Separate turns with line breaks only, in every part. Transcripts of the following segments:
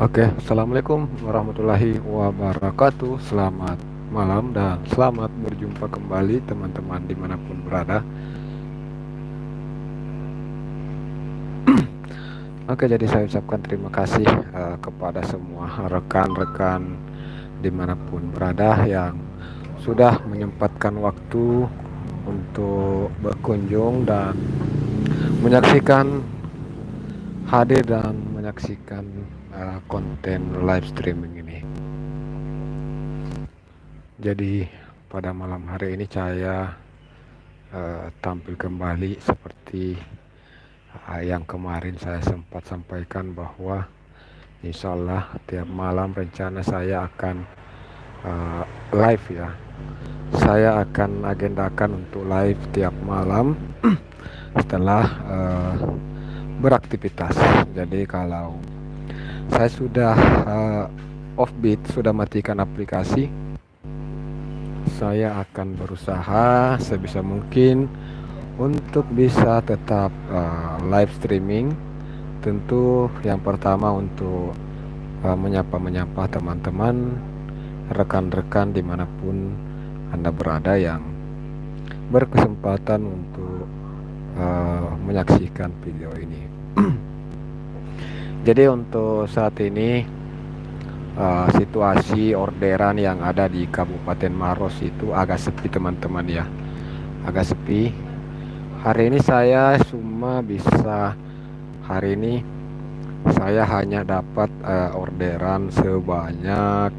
Oke, assalamualaikum warahmatullahi wabarakatuh. Selamat malam dan selamat berjumpa kembali teman-teman dimanapun berada. Oke, jadi saya ucapkan terima kasih kepada semua rekan-rekan dimanapun berada yang sudah menyempatkan waktu untuk berkunjung dan menyaksikan hadir dan menyaksikan konten live streaming ini. Jadi pada malam hari ini saya tampil kembali seperti yang kemarin saya sempat sampaikan bahwa insya Allah tiap malam rencana saya akan live ya. Saya akan agendakan untuk live tiap malam setelah beraktivitas. Jadi kalau saya sudah offbeat, sudah matikan aplikasi, saya akan berusaha sebisa mungkin untuk bisa tetap live streaming. Tentu yang pertama untuk menyapa teman-teman, rekan-rekan dimanapun Anda berada yang berkesempatan untuk menyaksikan video ini. Jadi untuk saat ini situasi orderan yang ada di Kabupaten Maros itu agak sepi teman-teman ya, agak sepi. Hari ini saya hanya dapat orderan sebanyak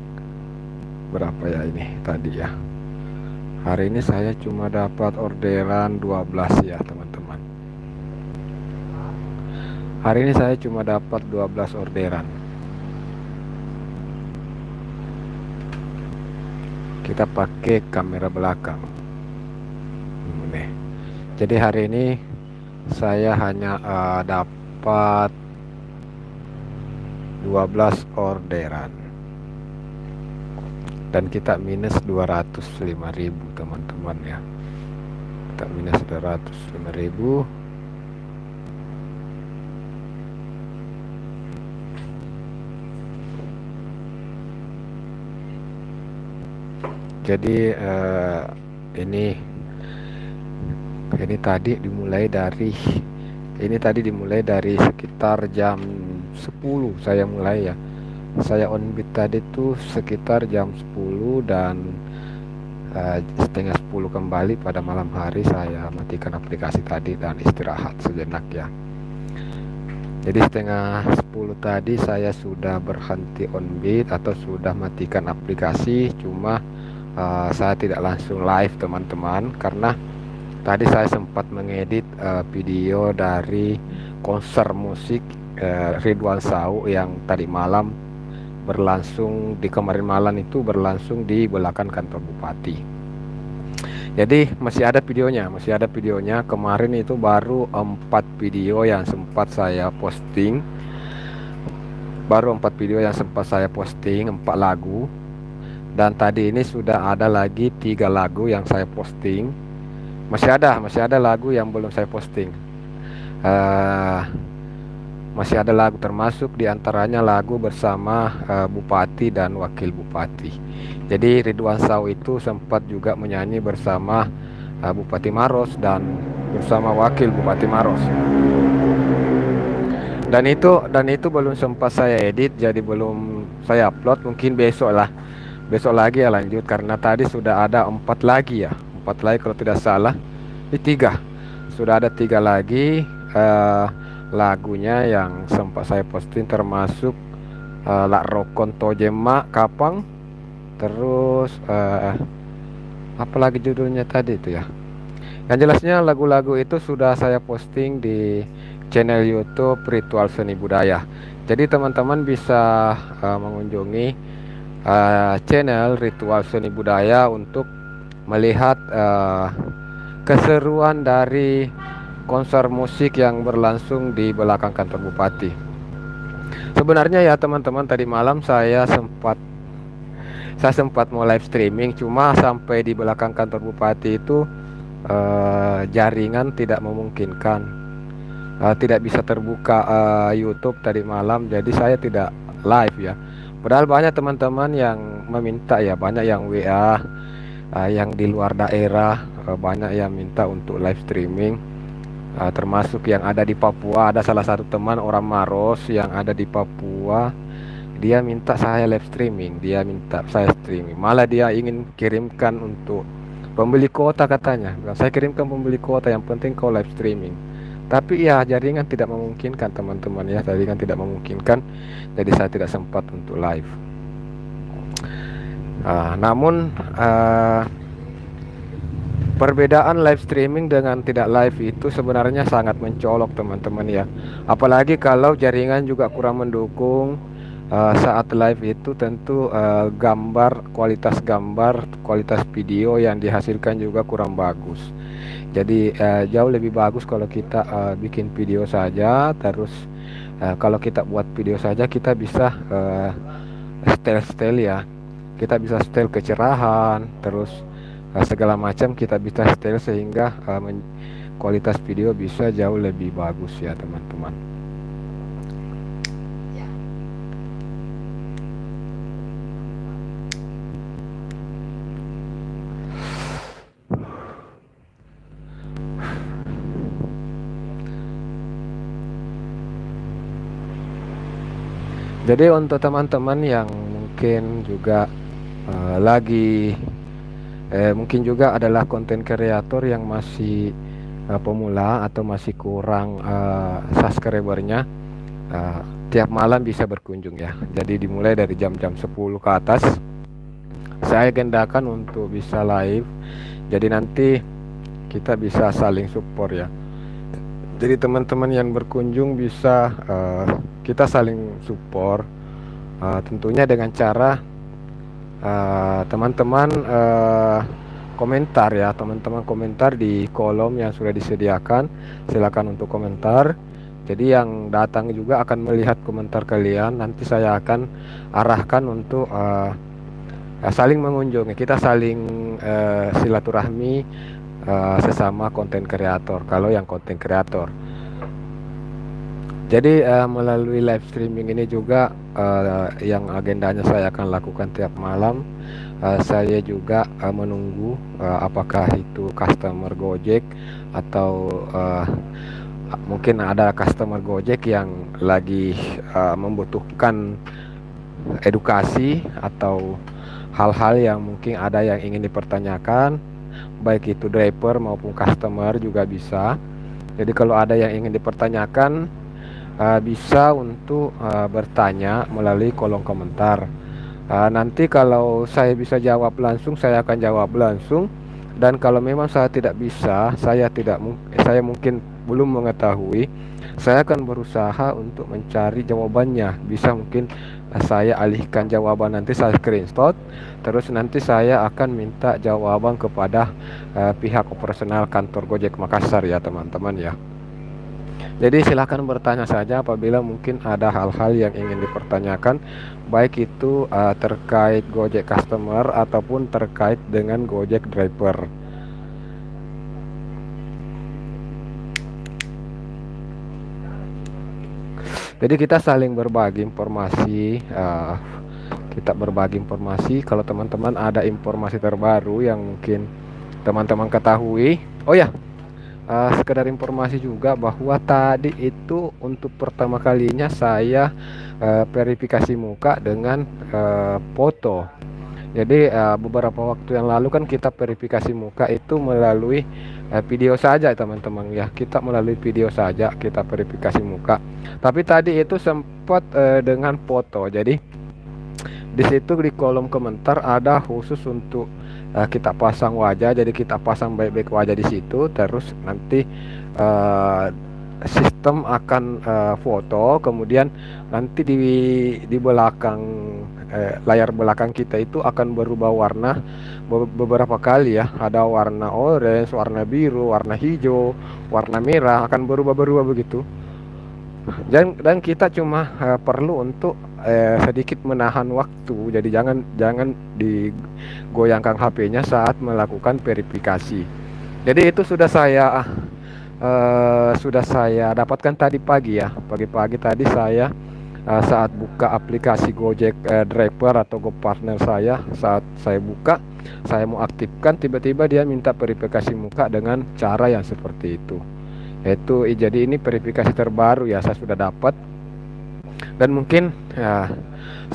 berapa ya ini tadi ya. Hari ini saya cuma dapat orderan 12 ya teman-teman. Hari ini saya cuma dapat 12 orderan. Kita pakai kamera belakang. Nih. Jadi hari ini saya hanya dapat 12 orderan. Dan kita minus 205.000 teman-teman ya. Kita minus 205.000. Jadi ini tadi dimulai dari sekitar jam 10 saya mulai ya. Saya on beat tadi tuh sekitar jam 10 dan setengah 10 kembali pada malam hari saya matikan aplikasi tadi dan istirahat sejenak ya. Jadi setengah 10 tadi saya sudah berhenti on beat atau sudah matikan aplikasi, cuma saya tidak langsung live teman-teman karena tadi saya sempat mengedit video dari konser musik Ridwan Sau yang tadi malam berlangsung di kemarin malam itu berlangsung di belakang kantor bupati. Jadi masih ada videonya. Kemarin itu baru 4 video yang sempat saya posting. 4 lagu. Dan tadi ini sudah ada lagi 3 lagu yang saya posting. Masih ada lagu yang belum saya posting. Masih ada lagu, termasuk diantaranya lagu bersama Bupati dan Wakil Bupati. Jadi Ridwan Sau itu sempat juga menyanyi bersama Bupati Maros dan bersama Wakil Bupati Maros. Dan itu belum sempat saya edit, jadi belum saya upload. Mungkin besok lagi ya lanjut, karena tadi sudah ada 4 lagi ya, 4 lagi kalau tidak salah. Ini 3 sudah ada 3 lagi lagunya yang sempat saya posting, termasuk Lak Rokon Tojema Kapang, terus apa lagi judulnya tadi itu ya. Yang jelasnya lagu-lagu itu sudah saya posting di channel YouTube Ritual Seni Budaya. Jadi teman-teman bisa mengunjungi channel Ritual Seni Budaya untuk melihat keseruan dari konser musik yang berlangsung di belakang kantor bupati. Sebenarnya ya teman-teman, tadi malam saya sempat mau live streaming, cuma sampai di belakang kantor bupati itu jaringan tidak memungkinkan, tidak bisa terbuka YouTube tadi malam, jadi saya tidak live ya. Padahal banyak teman-teman yang meminta ya, banyak yang WA, yang di luar daerah, banyak yang minta untuk live streaming. Termasuk yang ada di Papua, ada salah satu teman orang Maros yang ada di Papua, dia minta saya live streaming, dia minta saya streaming, malah dia ingin kirimkan untuk pembeli kuota katanya. Saya kirimkan pembeli kuota, yang penting kau live streaming. Tapi ya jaringan tidak memungkinkan teman-teman ya, jaringan tidak memungkinkan, jadi saya tidak sempat untuk live. Namun perbedaan live streaming dengan tidak live itu sebenarnya sangat mencolok teman-teman ya. Apalagi kalau jaringan juga kurang mendukung. Saat live itu tentu kualitas gambar, kualitas video yang dihasilkan juga kurang bagus. Jadi jauh lebih bagus kalau kita bikin video saja, terus kalau kita buat video saja kita bisa style-style ya. Kita bisa style kecerahan, terus segala macam kita bisa style sehingga kualitas video bisa jauh lebih bagus ya teman-teman. Jadi untuk teman-teman yang mungkin juga mungkin juga adalah konten kreator yang masih pemula atau masih kurang subscribernya, tiap malam bisa berkunjung ya. Jadi dimulai dari jam-jam 10 ke atas saya agendakan untuk bisa live. Jadi nanti kita bisa saling support ya. Jadi teman-teman yang berkunjung bisa kita saling support, tentunya dengan cara teman-teman komentar ya, teman-teman komentar di kolom yang sudah disediakan, silakan untuk komentar. Jadi yang datang juga akan melihat komentar kalian, nanti saya akan arahkan untuk saling mengunjungi, kita saling silaturahmi sesama konten kreator kalau yang konten kreator. Jadi melalui live streaming ini juga yang agendanya saya akan lakukan tiap malam, saya juga menunggu apakah itu customer Gojek atau mungkin ada customer Gojek yang lagi membutuhkan edukasi atau hal-hal yang mungkin ada yang ingin dipertanyakan, baik itu driver maupun customer juga bisa. Jadi kalau ada yang ingin dipertanyakan, bisa untuk bertanya melalui kolom komentar. Nanti kalau saya bisa jawab langsung, saya akan jawab langsung. Dan kalau memang saya tidak bisa, saya mungkin belum mengetahui, saya akan berusaha untuk mencari jawabannya. Bisa mungkin saya alihkan jawaban, nanti saya screenshot, terus nanti saya akan minta jawaban kepada pihak operasional kantor Gojek Makassar ya teman-teman ya. Jadi silahkan bertanya saja apabila mungkin ada hal-hal yang ingin dipertanyakan, baik itu terkait Gojek customer ataupun terkait dengan Gojek driver. Jadi kita saling berbagi informasi, kalau teman-teman ada informasi terbaru yang mungkin teman-teman ketahui. Oh ya, sekedar informasi juga bahwa tadi itu untuk pertama kalinya saya verifikasi muka dengan foto. Jadi beberapa waktu yang lalu kan kita verifikasi muka itu melalui video saja teman-teman ya. Kita melalui video saja kita verifikasi muka. Tapi tadi itu sempat dengan foto. Jadi di situ di kolom komentar ada khusus untuk kita pasang wajah. Jadi kita pasang baik-baik wajah di situ. Terus nanti sistem akan foto. Kemudian nanti di belakang layar belakang kita itu akan berubah warna beberapa kali ya. Ada warna orange, warna biru, warna hijau, warna merah, akan berubah-berubah begitu. Dan kita cuma perlu untuk sedikit menahan waktu. Jadi jangan digoyangkan HP-nya saat melakukan verifikasi. Jadi itu sudah saya dapatkan tadi pagi ya. Pagi-pagi tadi saya saat buka aplikasi Gojek Driver atau GoPartner saya, saat saya buka, saya mau aktifkan, tiba-tiba dia minta verifikasi muka dengan cara yang seperti itu. Yaitu jadi ini verifikasi terbaru ya, saya sudah dapat, dan mungkin ya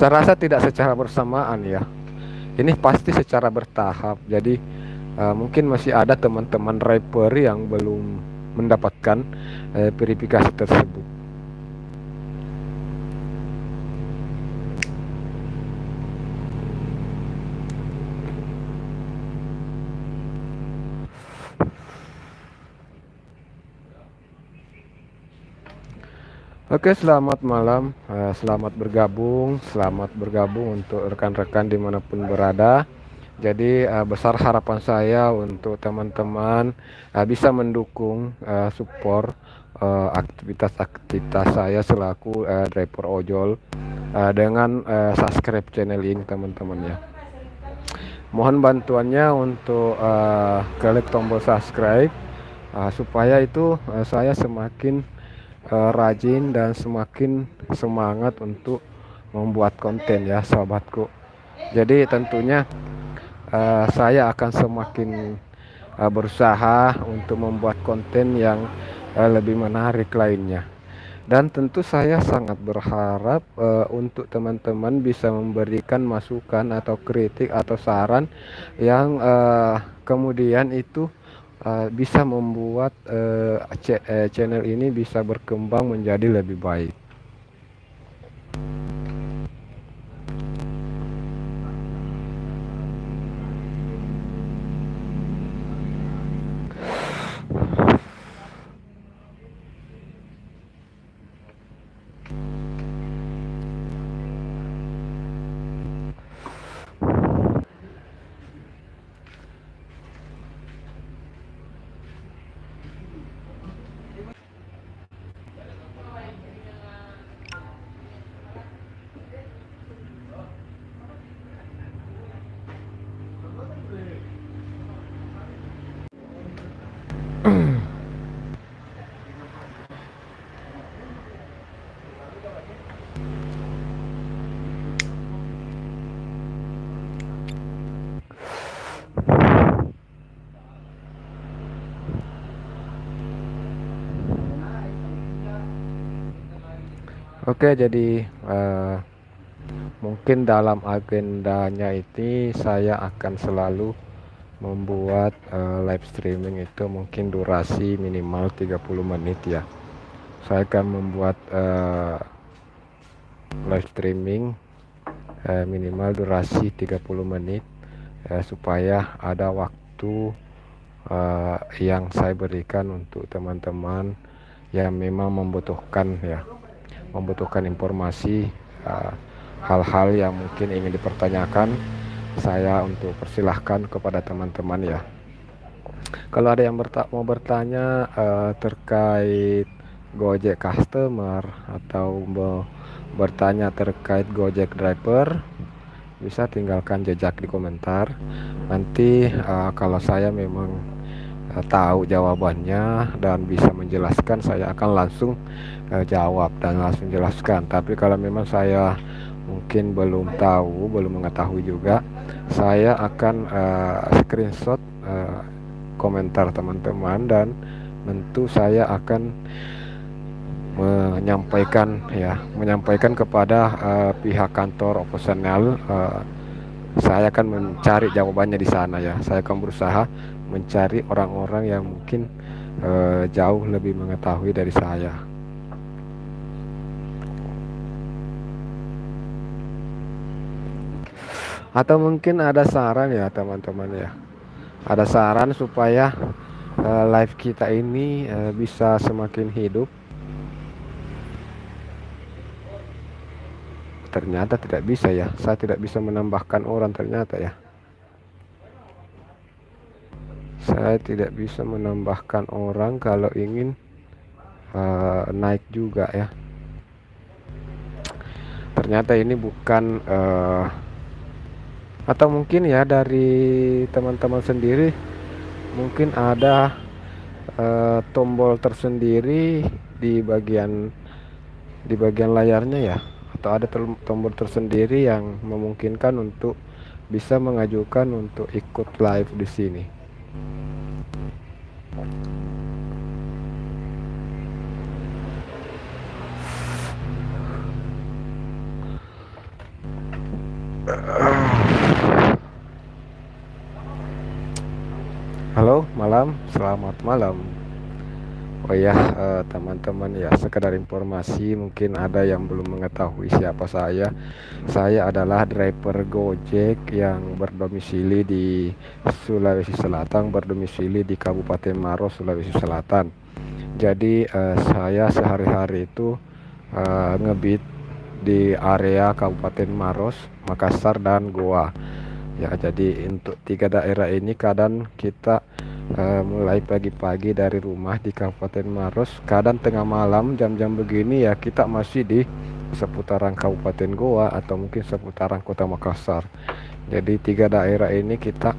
saya rasa tidak secara bersamaan ya. Ini pasti secara bertahap. Jadi mungkin masih ada teman-teman rapper yang belum mendapatkan verifikasi tersebut. Oke, selamat malam, selamat bergabung untuk rekan-rekan dimanapun berada. Jadi besar harapan saya untuk teman-teman bisa mendukung support aktivitas saya selaku driver ojol dengan subscribe channel ini teman-teman ya. Mohon bantuannya untuk klik tombol subscribe supaya itu saya semakin rajin dan semakin semangat untuk membuat konten ya sahabatku. Jadi tentunya saya akan semakin berusaha untuk membuat konten yang lebih menarik lainnya. Dan tentu saya sangat berharap untuk teman-teman bisa memberikan masukan atau kritik atau saran yang kemudian itu bisa membuat channel ini bisa berkembang menjadi lebih baik. Oke, jadi mungkin dalam agendanya ini saya akan selalu membuat live streaming itu mungkin durasi minimal 30 menit ya. Saya akan membuat live streaming minimal durasi 30 menit supaya ada waktu yang saya berikan untuk teman-teman yang memang membutuhkan informasi hal-hal yang mungkin ingin dipertanyakan, saya untuk persilahkan kepada teman-teman ya. Kalau ada yang mau bertanya terkait Gojek customer atau bertanya terkait Gojek driver, bisa tinggalkan jejak di komentar. Nanti kalau saya memang tahu jawabannya dan bisa menjelaskan, saya akan langsung jawab dan langsung jelaskan. Tapi kalau memang saya mungkin belum mengetahui juga, saya akan screenshot komentar teman-teman dan tentu saya akan menyampaikan kepada pihak kantor operasional. Saya akan mencari jawabannya di sana ya. Saya akan berusaha mencari orang-orang yang mungkin jauh lebih mengetahui dari saya. Atau mungkin ada saran ya teman-teman ya. Ada saran supaya live kita ini bisa semakin hidup. Ternyata tidak bisa ya. Saya tidak bisa menambahkan orang ternyata ya. Saya tidak bisa menambahkan orang kalau ingin naik juga ya. Ternyata ini bukan atau mungkin ya dari teman-teman sendiri mungkin ada tombol tersendiri di bagian layarnya ya. atau ada tombol tersendiri yang memungkinkan untuk bisa mengajukan untuk ikut live di sini. Halo, selamat malam. Oh ya, teman-teman ya, sekedar informasi, mungkin ada yang belum mengetahui siapa saya. Saya adalah driver Gojek yang berdomisili di Sulawesi Selatan, berdomisili di Kabupaten Maros, Sulawesi Selatan. Jadi saya sehari-hari itu ngebit di area Kabupaten Maros, Makassar, dan Goa. Ya, jadi untuk 3 daerah ini kadang kita mulai pagi-pagi dari rumah di Kabupaten Maros, kadang tengah malam jam-jam begini ya kita masih di seputaran Kabupaten Goa atau mungkin seputaran Kota Makassar. Jadi 3 daerah ini kita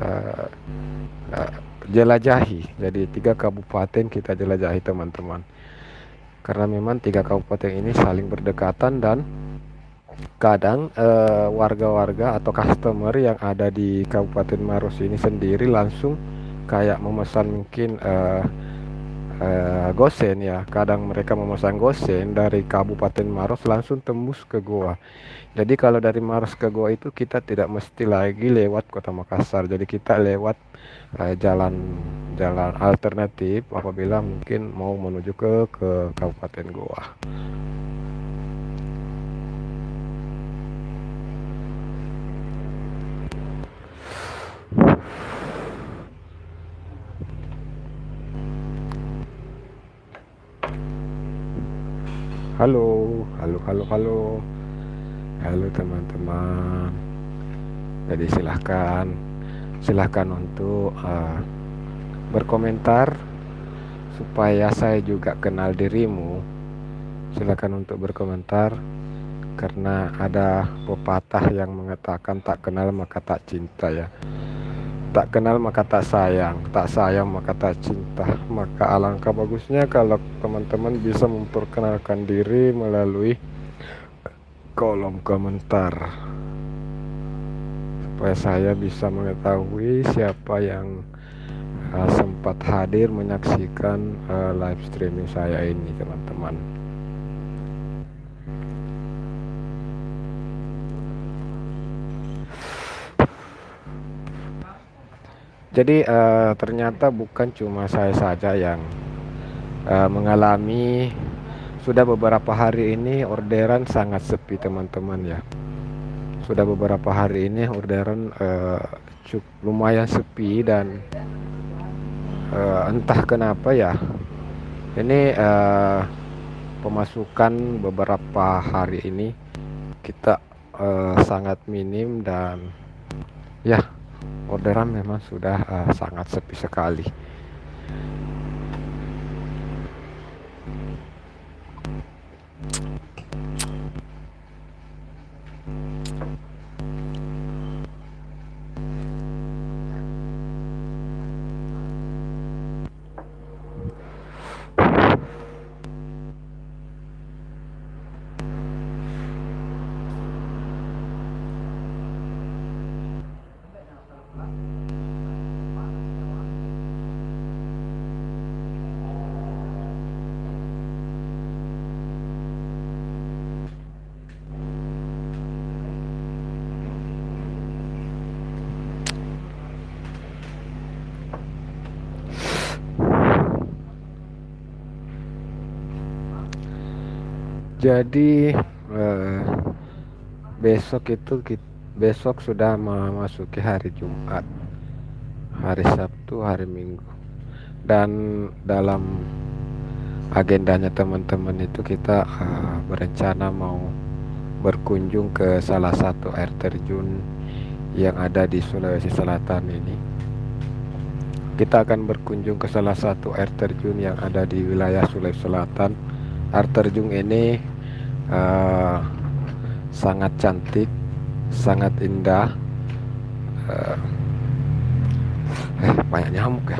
uh, uh, jelajahi. Jadi 3 kabupaten kita jelajahi, teman-teman. Karena memang 3 kabupaten ini saling berdekatan dan kadang warga-warga atau customer yang ada di Kabupaten Maros ini sendiri langsung kayak memesan mungkin gosen ya. Kadang mereka memesan gosen dari Kabupaten Maros langsung tembus ke Goa. Jadi kalau dari Maros ke Goa itu kita tidak mesti lagi lewat Kota Makassar. Jadi kita lewat jalan alternatif apabila mungkin mau menuju ke Kabupaten Goa. Halo, halo teman-teman. Jadi silahkan untuk berkomentar supaya saya juga kenal dirimu. Silahkan untuk berkomentar, karena ada pepatah yang mengatakan tak kenal maka tak cinta ya. Tak kenal maka tak sayang maka tak cinta. Maka alangkah bagusnya kalau teman-teman bisa memperkenalkan diri melalui kolom komentar, supaya saya bisa mengetahui siapa yang sempat hadir menyaksikan live streaming saya ini, teman-teman. Jadi ternyata bukan cuma saya saja yang mengalami, sudah beberapa hari ini orderan sangat sepi, teman-teman ya. Sudah beberapa hari ini orderan lumayan sepi dan entah kenapa ya. Ini pemasukan beberapa hari ini kita sangat minim dan ya, orderan memang sudah sangat sepi sekali. Jadi besok sudah memasuki hari Jumat, hari Sabtu, hari Minggu, dan dalam agendanya teman-teman itu kita berencana mau berkunjung ke salah satu air terjun yang ada di Sulawesi Selatan ini. Kita akan berkunjung ke salah satu air terjun yang ada di wilayah Sulawesi Selatan. Air terjun ini sangat cantik, sangat indah. Banyak nyamuk ya.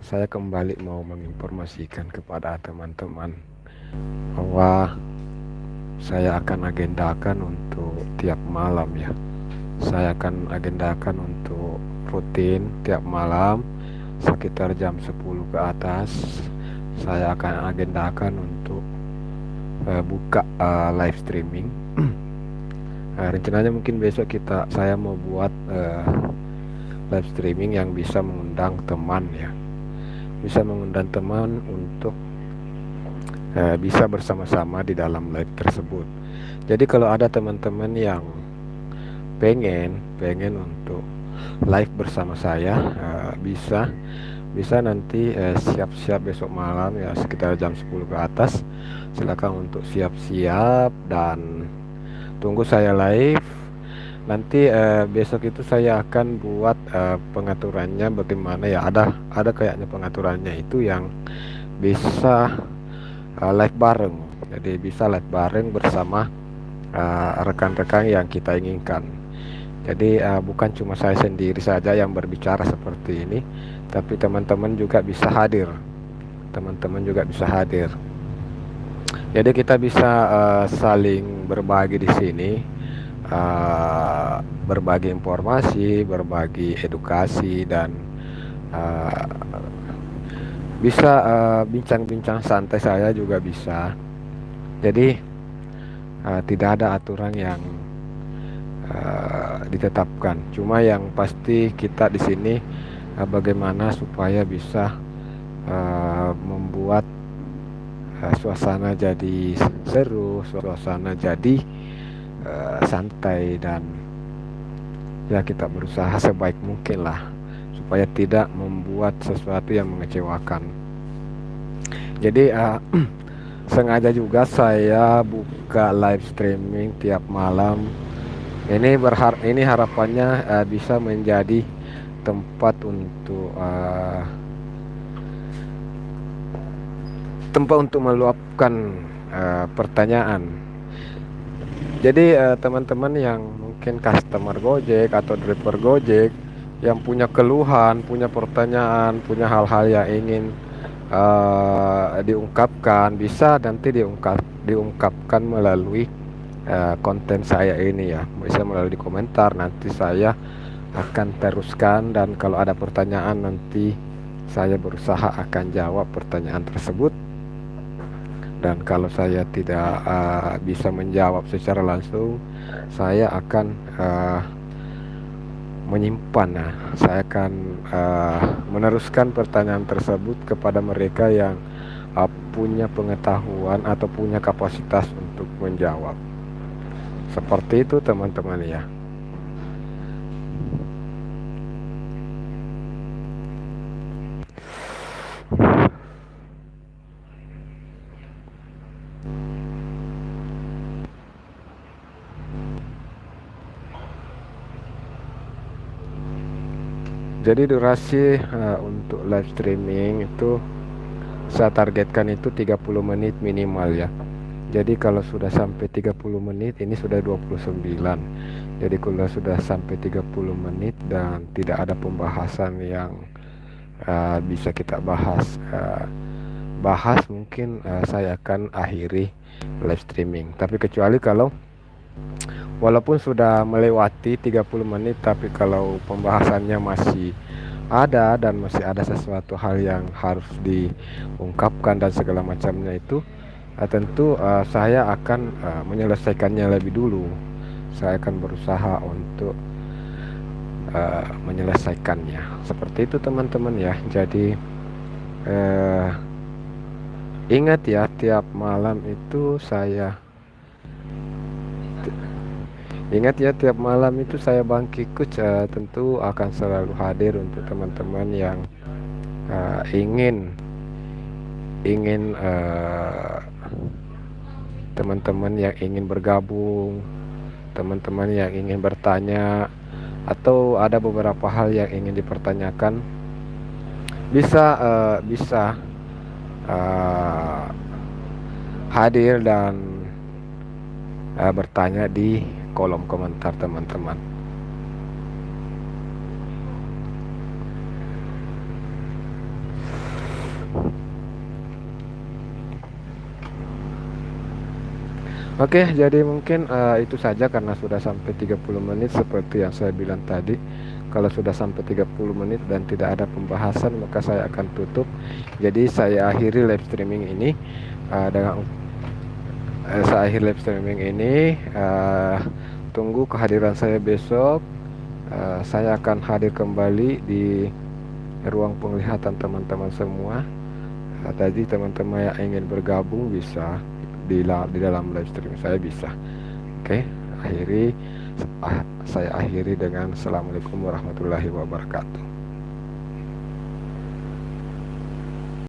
saya kembali mau menginformasikan kepada teman-teman bahwa saya akan agendakan untuk tiap malam ya. Saya akan agendakan untuk rutin tiap malam sekitar jam 10 ke atas. Saya akan agendakan untuk buka live streaming. Rencananya mungkin besok saya mau buat live streaming yang bisa mengundang teman ya, bisa mengundang teman untuk bisa bersama-sama di dalam live tersebut. Jadi kalau ada teman-teman yang pengen untuk live bersama saya, bisa nanti siap-siap besok malam ya sekitar jam 10 ke atas. Silakan untuk siap-siap dan tunggu saya live. Nanti besok itu saya akan buat pengaturannya bagaimana ya. Ada kayaknya pengaturannya itu yang bisa live bareng. Jadi bisa live bareng bersama rekan-rekan yang kita inginkan. Jadi bukan cuma saya sendiri saja yang berbicara seperti ini, tapi teman-teman juga bisa hadir. Teman-teman juga bisa hadir. Jadi kita bisa saling berbagi di sini, berbagi informasi, berbagi edukasi, dan bisa bincang-bincang santai saya juga bisa. Jadi tidak ada aturan yang ditetapkan. Cuma yang pasti kita di sini bagaimana supaya bisa membuat suasana jadi seru, suasana jadi santai, dan ya kita berusaha sebaik mungkin lah supaya tidak membuat sesuatu yang mengecewakan. Jadi sengaja juga saya buka live streaming tiap malam. Ini harapannya bisa menjadi tempat untuk meluapkan pertanyaan. Jadi teman-teman yang mungkin customer Gojek atau driver Gojek yang punya keluhan, punya pertanyaan, punya hal-hal yang ingin diungkapkan, bisa nanti diungkapkan melalui konten saya ini ya, bisa melalui komentar. Nanti saya akan teruskan, dan kalau ada pertanyaan nanti saya berusaha akan jawab pertanyaan tersebut. Dan kalau saya tidak bisa menjawab secara langsung, saya akan menyimpan. Saya akan meneruskan pertanyaan tersebut kepada mereka yang punya pengetahuan atau punya kapasitas untuk menjawab. Seperti itu teman-teman ya. Jadi durasi untuk live streaming itu saya targetkan itu 30 menit minimal ya. Jadi kalau sudah sampai 30 menit, ini sudah 29. Jadi kalau sudah sampai 30 menit dan tidak ada pembahasan yang bisa kita bahas, mungkin saya akan akhiri live streaming. Tapi kecuali kalau walaupun sudah melewati 30 menit, tapi kalau pembahasannya masih ada dan masih ada sesuatu hal yang harus diungkapkan dan segala macamnya itu, tentu saya akan menyelesaikannya lebih dulu. Saya akan berusaha untuk menyelesaikannya. Seperti itu teman-teman ya. Jadi ingat ya, tiap malam itu saya Bangki Coach tentu akan selalu hadir untuk teman-teman yang ingin teman-teman yang ingin bergabung, teman-teman yang ingin bertanya, atau ada beberapa hal yang ingin dipertanyakan, bisa hadir dan bertanya di kolom komentar teman-teman. Oke, jadi mungkin itu saja karena sudah sampai 30 menit seperti yang saya bilang tadi. Kalau sudah sampai 30 menit dan tidak ada pembahasan, maka saya akan tutup. Jadi saya akhiri live streaming ini dengan saya akhiri live streaming ini. Tunggu kehadiran saya besok. Saya akan hadir kembali di ruang penglihatan teman-teman semua. Tadi teman-teman yang ingin bergabung bisa di dalam live stream saya bisa. Oke, saya akhiri dengan Assalamualaikum warahmatullahi wabarakatuh.